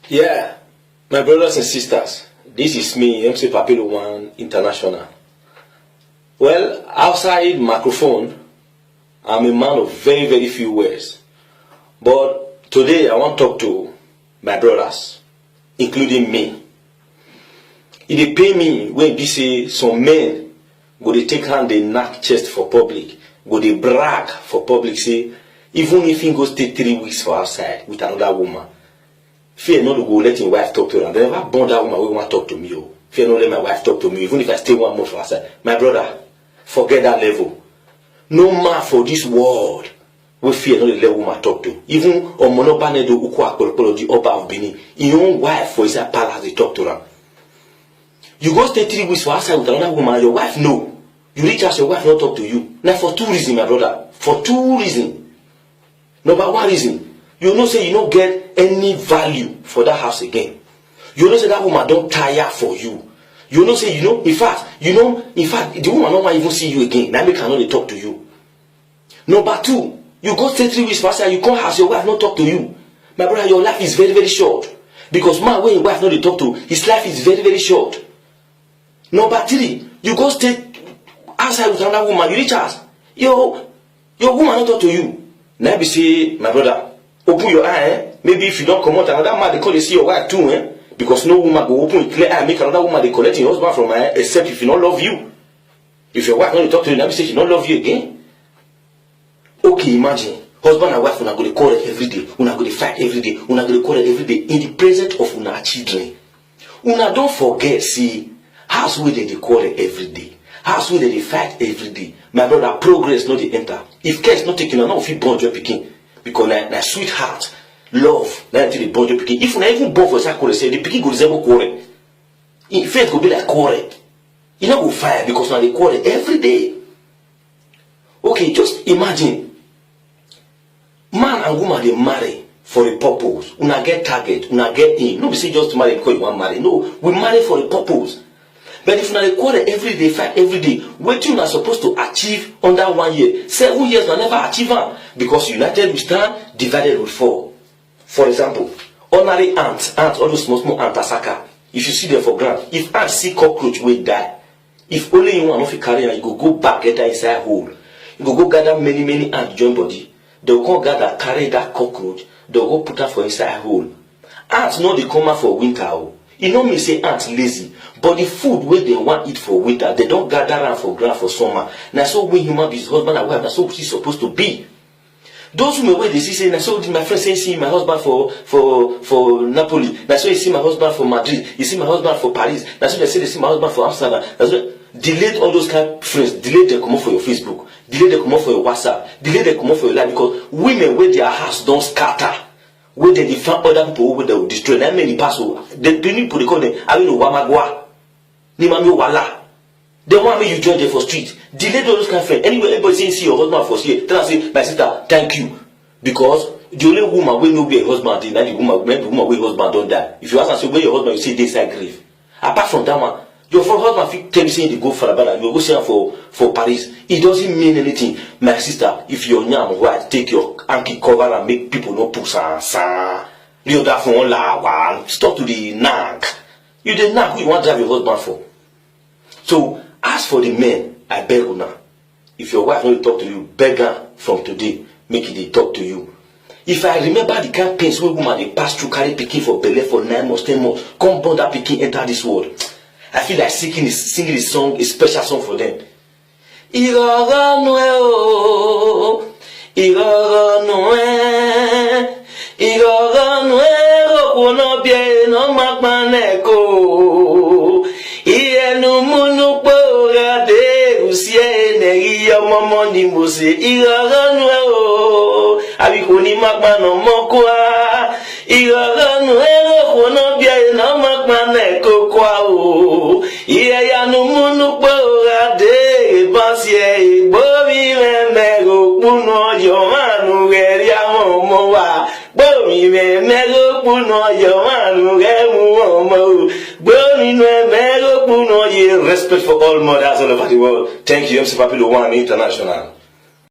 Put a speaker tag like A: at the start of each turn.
A: Yeah, my brothers and sisters, this is me, MC Papilo One International. Well, outside microphone, I'm a man of very, very few words. But today I want to talk to my brothers, including me. It dey pain me when be say some men go dey take hand dey knack chest for public, go dey brag for public say even if he go stay 3 weeks for outside with another woman, fear not to go let him wife talk to her. They never born that woman wey want talk to me. Oh, fear not let my wife talk to me even if I stay 1 month for outside. My brother, forget that level. No man for this world we fear not let woman talk to. Even Omonobanedo Ukwa Apology Oba of Benin, his own wife for his palace they talk to her. You go stay 3 weeks for outside with another woman, your wife no. You reach out, your wife not talk to you. Now for 2 reasons, my brother. For 2 reasons. Number 1 reason, you know say you don't get any value for that house again. You know say that woman don't tire for you. You know say in fact the woman don't want even see you again. Now make her not talk to you. Number 2, you go stay 3 weeks for outside, you come house, your wife not talk to you. My brother, your life is very, very short. Because man when your wife not talk to, his life is very, very short. Number 3, you go stay outside with another woman, you reach out, your woman not talk to you. Now be say, my brother, open your eye, maybe if you don't come out, another man they call you see your wife too, because no woman go open with clear eye, make another woman they collect your husband from her, except if you don't love you. If your wife not talk to you, now be say she don't love you again. Okay, imagine, husband and wife una go to quarrel every day, una go to fight every day, una go to quarrel every day in the presence of una children. Una don't forget, see, house where they quarrel every day. House where they fight every day. My brother, progress not the enter. If care is not taken, I know if you born your picking. Because na sweetheart, love, na until they born your picking. If you not even born for a quarrel, say the picking go resemble quarrel. In fact, go be like quarrel. You know go fire because now they quarrel every day. Okay, just imagine. Man and woman they marry for a purpose. Una get target, una get aim. No be say just to marry because you want marry. No, we marry for a purpose. But if you quarrel every day, fight every day, what you are supposed to achieve under 1 year, 7 years you never achieve them. Because united we stand, divided we fall. For example, ordinary ants, all those small ants asaka. If you see them for ground, if ants see cockroach will die. If only you want to carry and you go back get inside hole. You go gather many ants join body. They will come gather, carry that cockroach, they will go put her for inside hole. Ants know they come out for winter. You know me say ants lazy, but the food where they want eat for winter, they don't gather around for ground for summer. Now so when human beings, husband and wife, that's so she's supposed to be. Those who may wait, they see now so my friend say see my husband for Napoli. Now so you see my husband for Madrid, you see my husband for Paris. Now so they say they see my husband for Amsterdam. That's so delete all those kind of friends, delete them come up for your Facebook, delete them come up for your WhatsApp, delete them come up for your life because women where their house don't scatter. Where they find other people who they will destroy. That many people they need to call them. I mean, Wamagua, Nimami Wala. They want me you join them for street. Delete all those kind of friends. Anyway, everybody saying see your husband for street. Tell us say my sister, thank you, because the only woman will not be a husband. Then the woman, maybe woman where husband don't die. If you ask and say where your husband, you say they inside grave. Apart from that one, your husband tell you saying they go for Alabama, you go say for Paris. It doesn't mean anything. My sister, if your nyam white, take your ankle cover and make people not put sa. You that for one. Stop to the nag. You the nag who you want to have your husband for. So as for the men, I beg you now. If your wife don't talk to you, beg her from today, make it they talk to you. If I remember the kind of pains when woman they pass through carry picking for belly for 9 months, 10 months, come born that picking enter this world. I feel like singing a song, a special song for them. Igora noe, igora noe, igora noe, kono bie no makmaneko. Iye no munu pora de usie negi yo momo ni mose. Igora noe, abikoni makmano mokwa. Igora noe, kono bie no makmaneko kwa o. Iye ya no munu pora de basie bobi mego puno yo manu geria momowa. Bobi mego puno yo manu gemu momo. Bobi mego puno ye. Respect for all mothers all over the world. Thank you, MC Papilo One International.